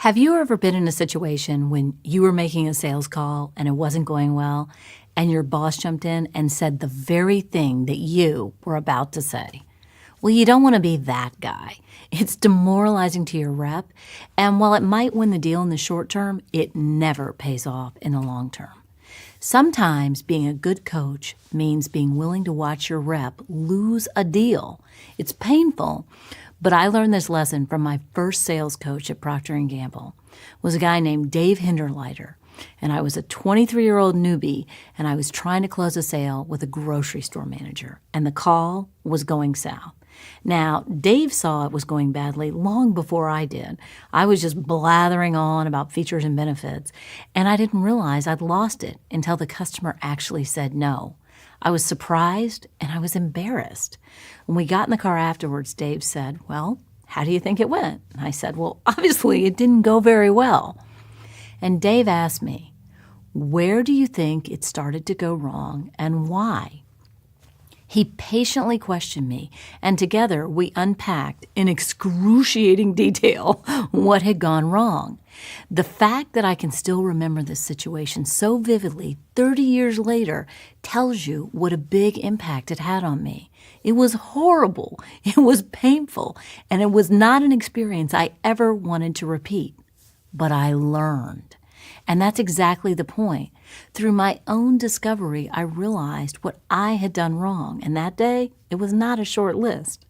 Have you ever been in a situation when you were making a sales call and it wasn't going well, and your boss jumped in and said the very thing that you were about to say? Well, you don't want to be that guy. It's demoralizing to your rep, and while it might win the deal in the short term, it never pays off in the long term. Sometimes being a good coach means being willing to watch your rep lose a deal. It's painful, but I learned this lesson from my first sales coach at Procter & Gamble. It was a guy named Dave Hinderleiter, and I was a 23-year-old newbie, and I was trying to close a sale with a grocery store manager, and the call was going south. Now, Dave saw it was going badly long before I did. I was just blathering on about features and benefits, and I didn't realize I'd lost it until the customer actually said no. I was surprised and I was embarrassed. When we got in the car afterwards, Dave said, "Well, how do you think it went?" And I said, "Well, obviously it didn't go very well." And Dave asked me, "Where do you think it started to go wrong and why?" He patiently questioned me, and together we unpacked in excruciating detail what had gone wrong. The fact that I can still remember this situation so vividly 30 years later tells you what a big impact it had on me. It was horrible, it was painful, and it was not an experience I ever wanted to repeat. But I learned. And that's exactly the point. Through my own discovery, I realized what I had done wrong. And that day, it was not a short list.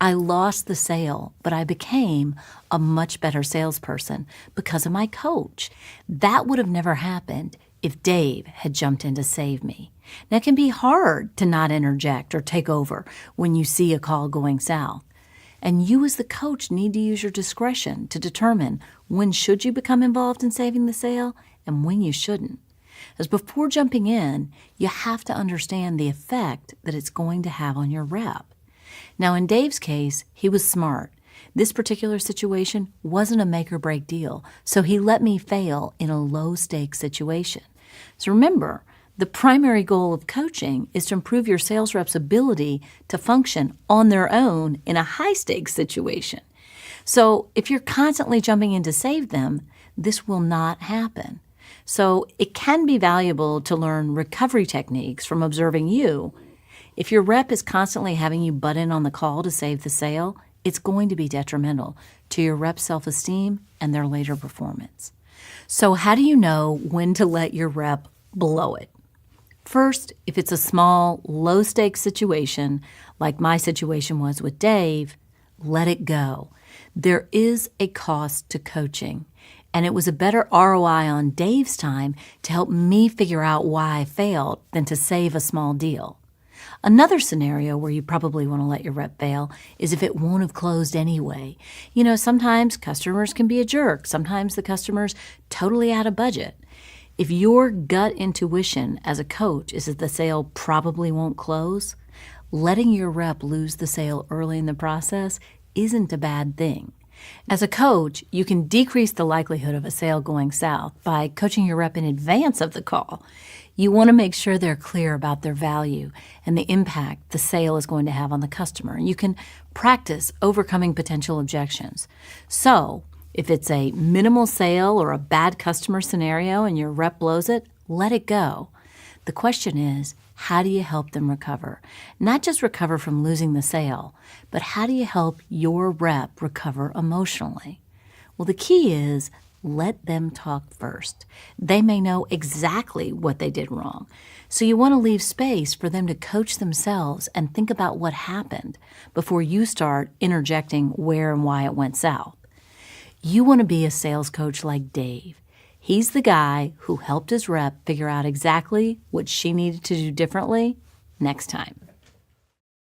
I lost the sale, but I became a much better salesperson because of my coach. That would have never happened if Dave had jumped in to save me. Now, it can be hard to not interject or take over when you see a call going south. And you as the coach need to use your discretion to determine when should you become involved in saving the sale and when you shouldn't. As before jumping in, you have to understand the effect that it's going to have on your rep. Now, in Dave's case, he was smart. This particular situation wasn't a make or break deal, so he let me fail in a low-stakes situation. So remember, the primary goal of coaching is to improve your sales rep's ability to function on their own in a high-stakes situation. So if you're constantly jumping in to save them, this will not happen. So it can be valuable to learn recovery techniques from observing you. If your rep is constantly having you butt in on the call to save the sale, it's going to be detrimental to your rep's self-esteem and their later performance. So how do you know when to let your rep blow it? First, if it's a small, low-stakes situation, like my situation was with Dave, let it go. There is a cost to coaching, and it was a better ROI on Dave's time to help me figure out why I failed than to save a small deal. Another scenario where you probably want to let your rep fail is if it won't have closed anyway. You know, sometimes customers can be a jerk. Sometimes the customer's totally out of budget. If your gut intuition as a coach is that the sale probably won't close, letting your rep lose the sale early in the process isn't a bad thing. As a coach, you can decrease the likelihood of a sale going south by coaching your rep in advance of the call. You want to make sure they're clear about their value and the impact the sale is going to have on the customer. You can practice overcoming potential objections. So, if it's a minimal sale or a bad customer scenario and your rep blows it, let it go. The question is, how do you help them recover? Not just recover from losing the sale, but how do you help your rep recover emotionally? Well, the key is let them talk first. They may know exactly what they did wrong. So you want to leave space for them to coach themselves and think about what happened before you start interjecting where and why it went south. You want to be a sales coach like Dave. He's the guy who helped his rep figure out exactly what she needed to do differently next time.